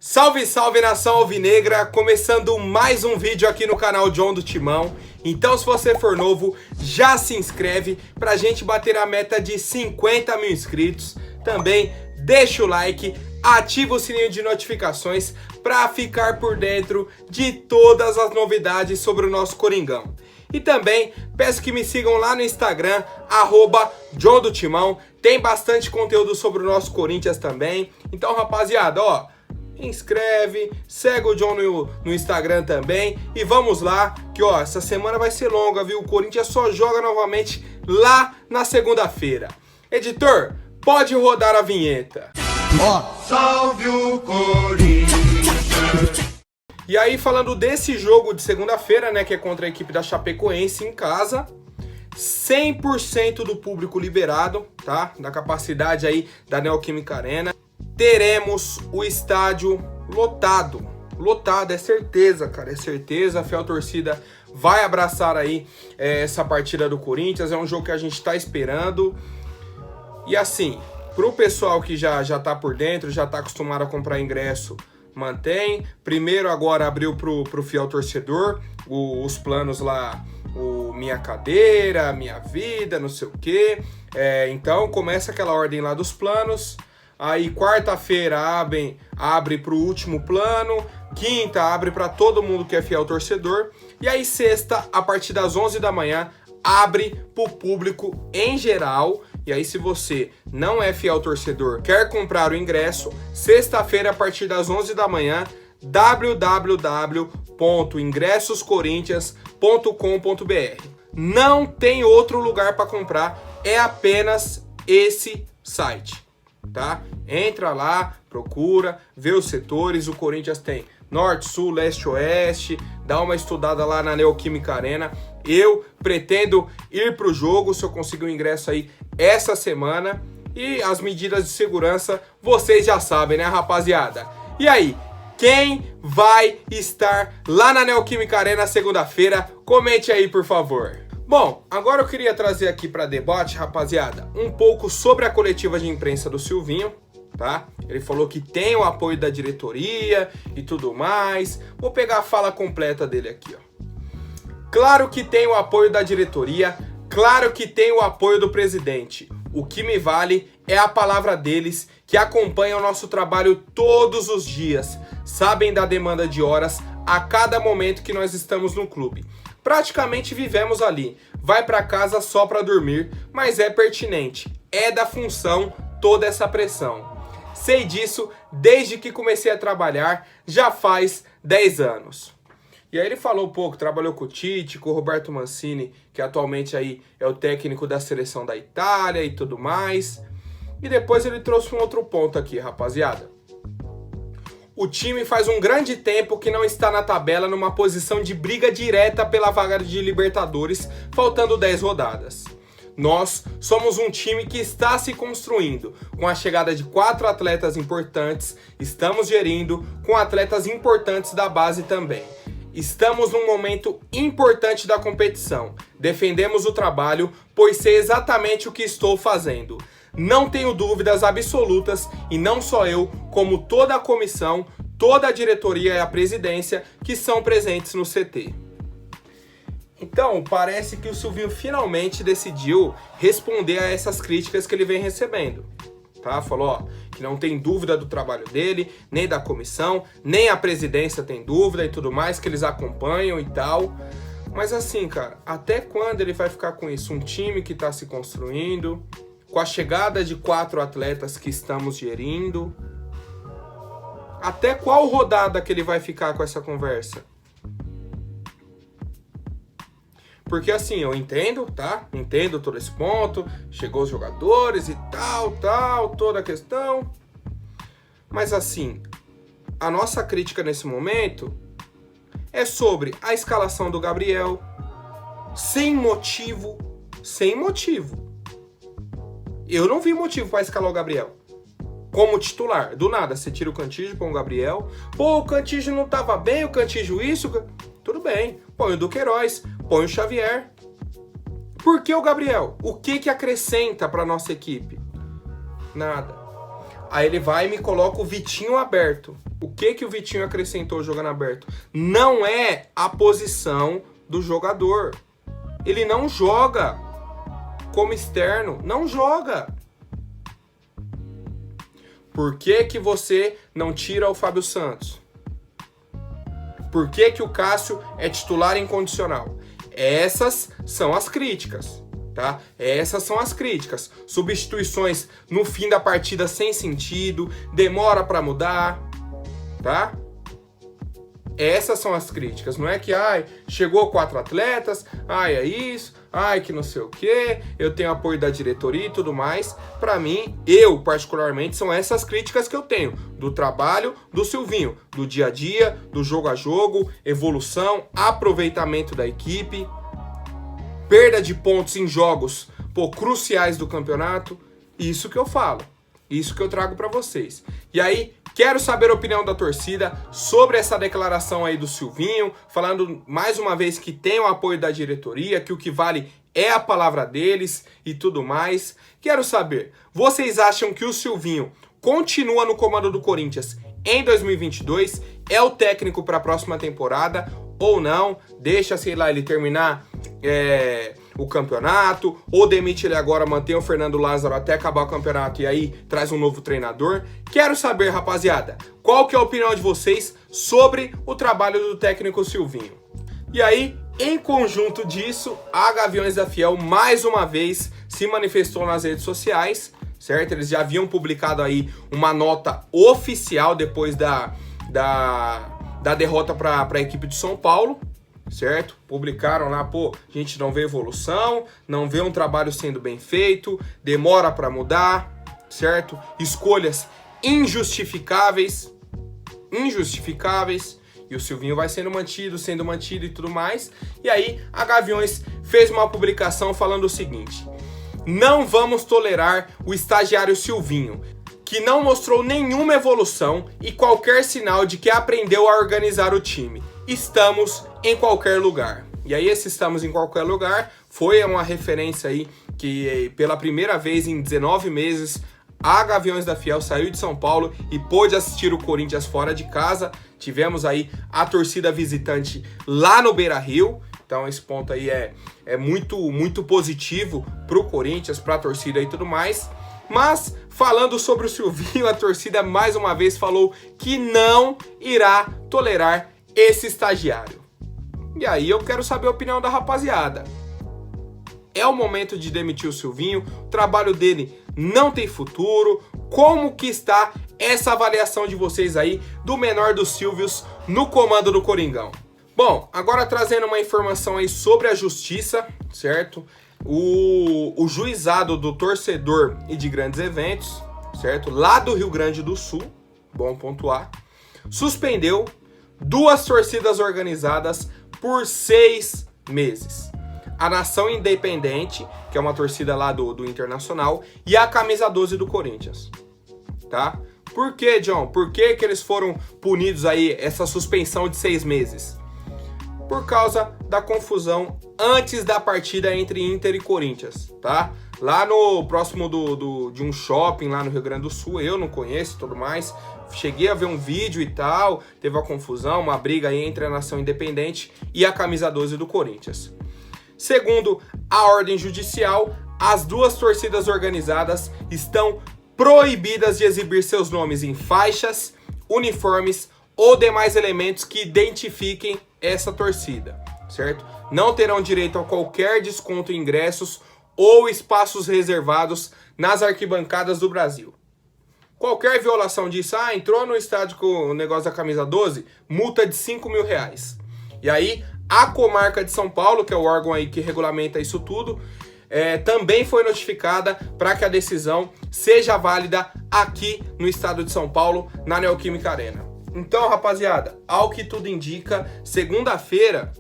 Salve, salve nação alvinegra, começando mais um vídeo aqui no canal John do Timão. Então se você for novo, já se inscreve pra gente bater a meta de 50 mil inscritos. Também deixa o like, ativa o sininho de notificações pra ficar por dentro de todas as novidades sobre o nosso Coringão. E também peço que me sigam lá no Instagram, @John do Timão. Tem bastante conteúdo sobre o nosso Corinthians também. Então rapaziada, inscreve, segue o John no Instagram também e vamos lá, que essa semana vai ser longa, viu? O Corinthians só joga novamente lá na segunda-feira. Editor, pode rodar a vinheta. Salve o Corinthians! E aí, falando desse jogo de segunda-feira, né, que é contra a equipe da Chapecoense em casa, 100% do público liberado, tá? Da capacidade aí da Neoquímica Arena. Teremos o estádio lotado, é certeza, cara, é certeza. A fiel torcida vai abraçar aí essa partida do Corinthians, é um jogo que a gente tá esperando. E assim, pro pessoal que já tá por dentro, já tá acostumado a comprar ingresso, mantém. Primeiro agora abriu pro fiel torcedor os planos lá, o Minha Cadeira, Minha Vida, não sei o quê. Então começa aquela ordem lá dos planos. Aí quarta-feira abre para o último plano, quinta abre para todo mundo que é fiel torcedor, e aí sexta, a partir das 11 da manhã, abre para o público em geral. E aí se você não é fiel torcedor, quer comprar o ingresso, sexta-feira a partir das 11 da manhã, www.ingressoscorinthians.com.br. Não tem outro lugar para comprar, é apenas esse site. Tá? Entra lá, procura, vê os setores. O Corinthians tem norte, sul, leste, oeste. Dá uma estudada lá na Neoquímica Arena. Eu pretendo ir pro jogo, se eu conseguir o ingresso aí essa semana. E as medidas de segurança vocês já sabem, né, rapaziada? E aí, quem vai estar lá na Neoquímica Arena segunda-feira? Comente aí, por favor. Bom, agora eu queria trazer aqui para debate, rapaziada, um pouco sobre a coletiva de imprensa do Silvinho, tá? Ele falou que tem o apoio da diretoria e tudo mais. Vou pegar a fala completa dele aqui, ó. Claro que tem o apoio da diretoria, claro que tem o apoio do presidente. O que me vale é a palavra deles, que acompanham o nosso trabalho todos os dias, sabem da demanda de horas a cada momento que nós estamos no clube. Praticamente vivemos ali, vai para casa só para dormir, mas é pertinente, é da função toda essa pressão. Sei disso desde que comecei a trabalhar, já faz 10 anos. E aí ele falou um pouco, trabalhou com o Tite, com o Roberto Mancini, que atualmente aí é o técnico da seleção da Itália e tudo mais. E depois ele trouxe um outro ponto aqui, rapaziada. O time faz um grande tempo que não está na tabela numa posição de briga direta pela vaga de Libertadores, faltando 10 rodadas. Nós somos um time que está se construindo, com a chegada de 4 atletas importantes, estamos gerindo com atletas importantes da base também. Estamos num momento importante da competição, defendemos o trabalho, pois sei exatamente o que estou fazendo. Não tenho dúvidas absolutas, e não só eu, como toda a comissão, toda a diretoria e a presidência que são presentes no CT. Então, parece que o Silvinho finalmente decidiu responder a essas críticas que ele vem recebendo. Tá? Falou que não tem dúvida do trabalho dele, nem da comissão, nem a presidência tem dúvida e tudo mais, que eles acompanham e tal. Mas assim, cara, até quando ele vai ficar com isso? Um time que está se construindo, com a chegada de 4 atletas que estamos gerindo. Até qual rodada que ele vai ficar com essa conversa? Porque assim, eu entendo, tá? Entendo todo esse ponto. Chegou os jogadores e tal, toda a questão. Mas assim, a nossa crítica nesse momento é sobre a escalação do Gabriel. Sem motivo. Eu não vi motivo para escalar o Gabriel como titular. Do nada, você tira o Cantígio, põe o Gabriel. Pô, o Cantígio não tava bem, o Cantígio isso. Tudo bem, põe o Duqueiroz, põe o Xavier. Por que o Gabriel? O que acrescenta para nossa equipe? Nada. Aí ele vai e me coloca o Vitinho aberto. O que o Vitinho acrescentou jogando aberto? Não é a posição do jogador. Ele não joga como externo. Não joga. Por que você não tira o Fábio Santos? Por que o Cássio é titular incondicional? Essas são as críticas, tá? Essas são as críticas. Substituições no fim da partida sem sentido, demora para mudar, tá? Essas são as críticas. Não é que, chegou 4 atletas, é isso, que não sei o que, eu tenho apoio da diretoria e tudo mais. Pra mim, eu particularmente, são essas críticas que eu tenho do trabalho do Silvinho, do dia a dia, do jogo a jogo, evolução, aproveitamento da equipe, perda de pontos em jogos cruciais do campeonato. Isso que eu falo, isso que eu trago pra vocês. E aí, quero saber a opinião da torcida sobre essa declaração aí do Silvinho, falando mais uma vez que tem o apoio da diretoria, que o que vale é a palavra deles e tudo mais. Quero saber, vocês acham que o Silvinho continua no comando do Corinthians em 2022? É o técnico para a próxima temporada ou não? Deixa, sei lá, ele terminar o campeonato, ou demite ele agora, mantém o Fernando Lázaro até acabar o campeonato e aí traz um novo treinador. Quero saber, rapaziada, qual que é a opinião de vocês sobre o trabalho do técnico Silvinho. E aí, em conjunto disso, a Gaviões da Fiel mais uma vez se manifestou nas redes sociais, certo? Eles já haviam publicado aí uma nota oficial depois da derrota para a equipe de São Paulo, certo? Publicaram lá, a gente não vê evolução, não vê um trabalho sendo bem feito, demora para mudar, certo? Escolhas injustificáveis, e o Silvinho vai sendo mantido e tudo mais. E aí a Gaviões fez uma publicação falando o seguinte: não vamos tolerar o estagiário Silvinho, que não mostrou nenhuma evolução e qualquer sinal de que aprendeu a organizar o time. Estamos em qualquer lugar. E aí esse estamos em qualquer lugar foi uma referência aí que pela primeira vez em 19 meses a Gaviões da Fiel saiu de São Paulo e pôde assistir o Corinthians fora de casa. Tivemos aí a torcida visitante lá no Beira-Rio. Então esse ponto aí é muito positivo pro Corinthians, pra torcida e tudo mais. Mas falando sobre o Silvinho, a torcida mais uma vez falou que não irá tolerar esse estagiário. E aí eu quero saber a opinião da rapaziada. É o momento de demitir o Silvinho? O trabalho dele não tem futuro? Como que está essa avaliação de vocês aí do menor dos Silvios no comando do Coringão? Bom, agora trazendo uma informação aí sobre a justiça, certo? O juizado do torcedor e de grandes eventos, certo? Lá do Rio Grande do Sul, bom pontuar, suspendeu 2 torcidas organizadas por 6 meses. A Nação Independente, que é uma torcida lá do Internacional, e a Camisa 12 do Corinthians, tá? Por que, John? Por que eles foram punidos aí, essa suspensão de 6 meses? Por causa da confusão antes da partida entre Inter e Corinthians, tá? Lá no próximo de um shopping lá no Rio Grande do Sul, eu não conheço e tudo mais, cheguei a ver um vídeo e tal, teve uma confusão, uma briga aí entre a Nação Independente e a Camisa 12 do Corinthians. Segundo a ordem judicial, as 2 torcidas organizadas estão proibidas de exibir seus nomes em faixas, uniformes ou demais elementos que identifiquem essa torcida, certo? Não terão direito a qualquer desconto em ingressos ou espaços reservados nas arquibancadas do Brasil. Qualquer violação disso, entrou no estádio com o negócio da camisa 12, multa de R$5.000. E aí, a Comarca de São Paulo, que é o órgão aí que regulamenta isso tudo, também foi notificada para que a decisão seja válida aqui no estado de São Paulo, na Neoquímica Arena. Então, rapaziada, ao que tudo indica, segunda-feira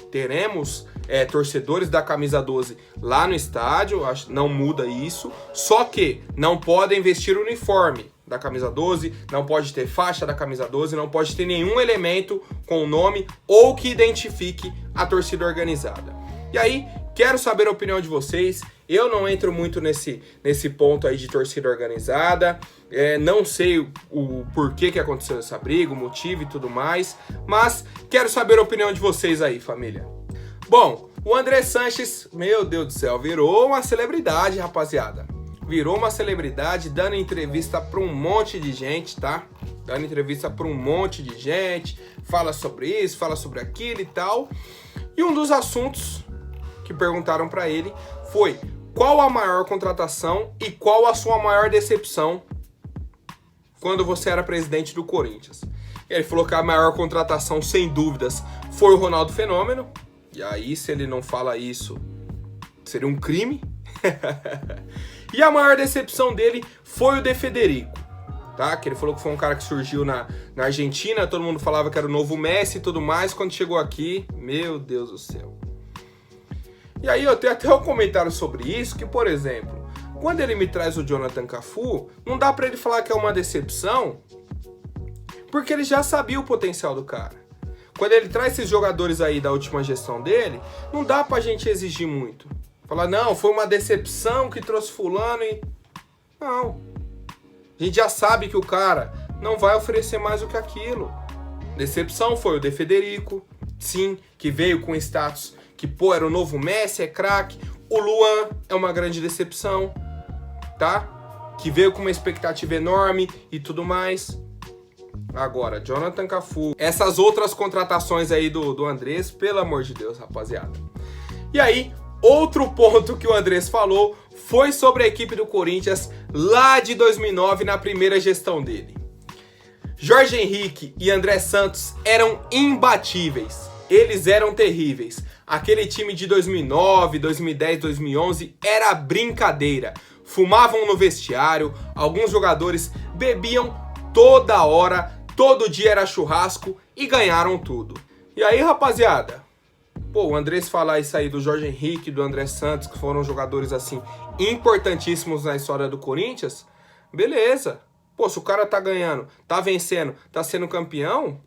teremos torcedores da Camisa 12 lá no estádio, não muda isso, só que não podem vestir o uniforme da Camisa 12, não pode ter faixa da Camisa 12, não pode ter nenhum elemento com o nome ou que identifique a torcida organizada. E aí, Quero saber a opinião de vocês. Eu não entro muito nesse ponto aí de torcida organizada. Não sei o porquê que aconteceu essa briga, o motivo e tudo mais. Mas quero saber a opinião de vocês aí, família. Bom, o André Sanches, meu Deus do céu, virou uma celebridade, rapaziada. Virou uma celebridade, dando entrevista para um monte de gente, tá? Dando entrevista para um monte de gente. Fala sobre isso, fala sobre aquilo e tal. E um dos assuntos que perguntaram para ele foi: qual a maior contratação e qual a sua maior decepção quando você era presidente do Corinthians? Ele falou que a maior contratação, sem dúvidas, foi o Ronaldo Fenômeno. E aí, se ele não fala isso, seria um crime. E a maior decepção dele foi o De Federico, tá? Que ele falou que foi um cara que surgiu na Argentina, todo mundo falava que era o novo Messi e tudo mais. Quando chegou aqui, meu Deus do céu. E aí eu tenho até um comentário sobre isso, que, por exemplo, quando ele me traz o Jonathan Cafu, não dá pra ele falar que é uma decepção, porque ele já sabia o potencial do cara. Quando ele traz esses jogadores aí da última gestão dele, não dá pra gente exigir muito. Falar, não, foi uma decepção que trouxe fulano e... Não. A gente já sabe que o cara não vai oferecer mais do que aquilo. Decepção foi o De Federico, sim, que veio com status que, pô, era o novo Messi, é craque. O Luan é uma grande decepção, tá? Que veio com uma expectativa enorme e tudo mais. Agora, Jonathan Cafu, essas outras contratações aí do Andrés, pelo amor de Deus, rapaziada. E aí, outro ponto que o Andrés falou foi sobre a equipe do Corinthians lá de 2009, na primeira gestão dele. Jorge Henrique e André Santos eram imbatíveis, eles eram terríveis. Aquele time de 2009, 2010, 2011 era brincadeira. Fumavam no vestiário, alguns jogadores bebiam toda hora, todo dia era churrasco e ganharam tudo. E aí, rapaziada, pô, o Andrés falar isso aí do Jorge Henrique, do André Santos, que foram jogadores assim importantíssimos na história do Corinthians, beleza. Pô, se o cara tá ganhando, tá vencendo, tá sendo campeão,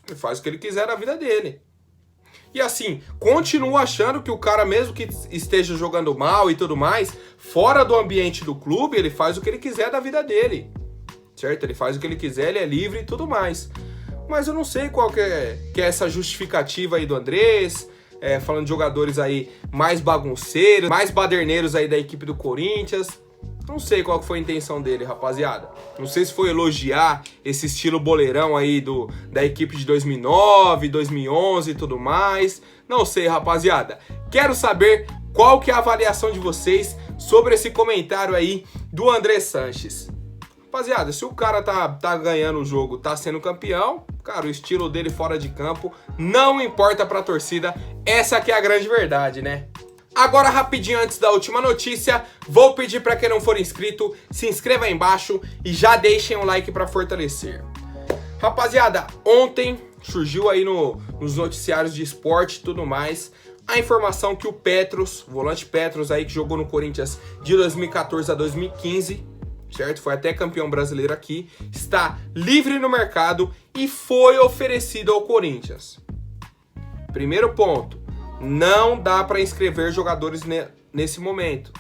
ele faz o que ele quiser na vida dele. E assim, continuo achando que o cara, mesmo que esteja jogando mal e tudo mais, fora do ambiente do clube, ele faz o que ele quiser da vida dele. Certo? Ele faz o que ele quiser, ele é livre e tudo mais. Mas eu não sei qual que é essa justificativa aí do Andrés, falando de jogadores aí mais bagunceiros, mais baderneiros aí da equipe do Corinthians. Não sei qual foi a intenção dele, rapaziada. Não sei se foi elogiar esse estilo boleirão aí da equipe de 2009, 2011 e tudo mais. Não sei, rapaziada. Quero saber qual que é a avaliação de vocês sobre esse comentário aí do André Sanches. Rapaziada, se o cara tá ganhando o jogo, tá sendo campeão, cara, o estilo dele fora de campo não importa pra torcida. Essa que é a grande verdade, né? Agora, rapidinho, antes da última notícia, vou pedir para quem não for inscrito, se inscreva aí embaixo e já deixem um like para fortalecer. Rapaziada, ontem surgiu aí nos noticiários de esporte e tudo mais a informação que o Petros, o volante Petros aí que jogou no Corinthians de 2014 a 2015, certo? Foi até campeão brasileiro aqui, está livre no mercado e foi oferecido ao Corinthians. Primeiro ponto. Não dá para inscrever jogadores nesse momento,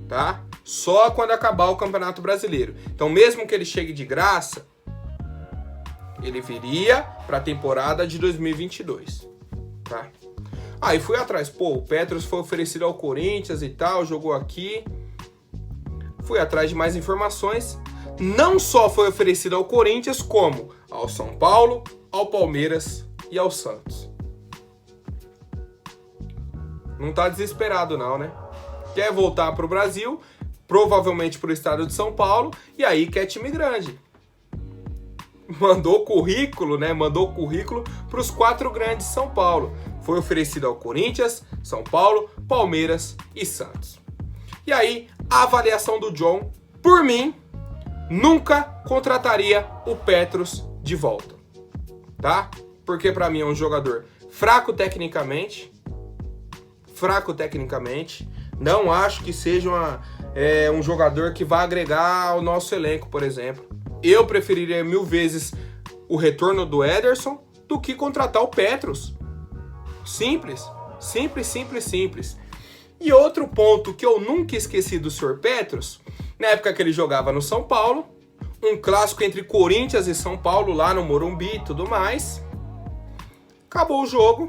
tá? Só quando acabar o Campeonato Brasileiro. Então, mesmo que ele chegue de graça, ele viria para a temporada de 2022, tá? Aí fui atrás, pô, o Petros foi oferecido ao Corinthians e tal, jogou aqui. Fui atrás de mais informações. Não só foi oferecido ao Corinthians, como ao São Paulo, ao Palmeiras e ao Santos. Não tá desesperado não, né? Quer voltar pro Brasil, provavelmente pro estado de São Paulo, e aí quer time grande. Mandou currículo, né? Mandou currículo pros 4 grandes de São Paulo. Foi oferecido ao Corinthians, São Paulo, Palmeiras e Santos. E aí, a avaliação do John, por mim, nunca contrataria o Petros de volta, tá? Porque pra mim é um jogador fraco tecnicamente, não acho que seja um jogador que vai agregar ao nosso elenco, por exemplo. Eu preferiria 1000 vezes o retorno do Ederson do que contratar o Petros. Simples, Simples, simples, simples. E outro ponto que eu nunca esqueci do Sr. Petros, na época que ele jogava no São Paulo, um clássico entre Corinthians e São Paulo, lá no Morumbi e tudo mais. Acabou o jogo.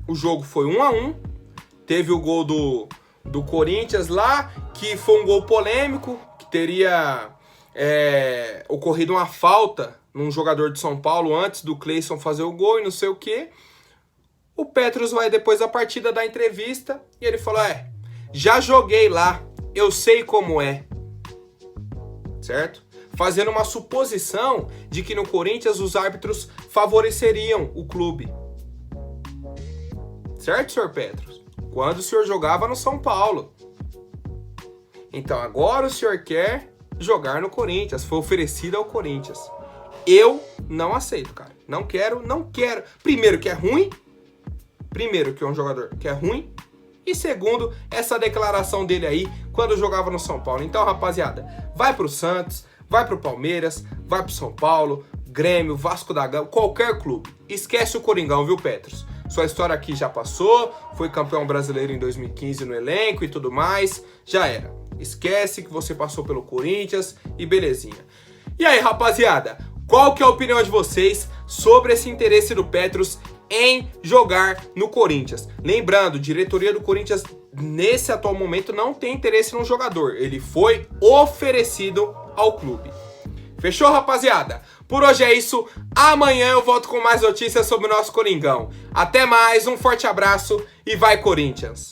O jogo foi 1-1. Teve o gol do Corinthians lá, que foi um gol polêmico, que teria ocorrido uma falta num jogador de São Paulo antes do Cleison fazer o gol e não sei o quê. O Petros vai depois da partida dar entrevista e ele falou, já joguei lá, eu sei como é. Certo? Fazendo uma suposição de que no Corinthians os árbitros favoreceriam o clube. Certo, Sr. Petros? Quando o senhor jogava no São Paulo. Então agora o senhor quer jogar no Corinthians, foi oferecido ao Corinthians. Eu não aceito, cara. Não quero. Primeiro que é ruim. Primeiro que é um jogador que é ruim. E segundo, essa declaração dele aí quando jogava no São Paulo. Então, rapaziada, vai pro Santos, vai pro Palmeiras, vai pro São Paulo, Grêmio, Vasco da Gama, qualquer clube. Esquece o Coringão, viu, Petros? Sua história aqui já passou, foi campeão brasileiro em 2015 no elenco e tudo mais. Já era. Esquece que você passou pelo Corinthians e belezinha. E aí, rapaziada, qual que é a opinião de vocês sobre esse interesse do Petros em jogar no Corinthians? Lembrando, diretoria do Corinthians nesse atual momento não tem interesse no jogador. Ele foi oferecido ao clube. Fechou, rapaziada? Por hoje é isso. Amanhã eu volto com mais notícias sobre o nosso Coringão. Até mais, um forte abraço e vai Corinthians!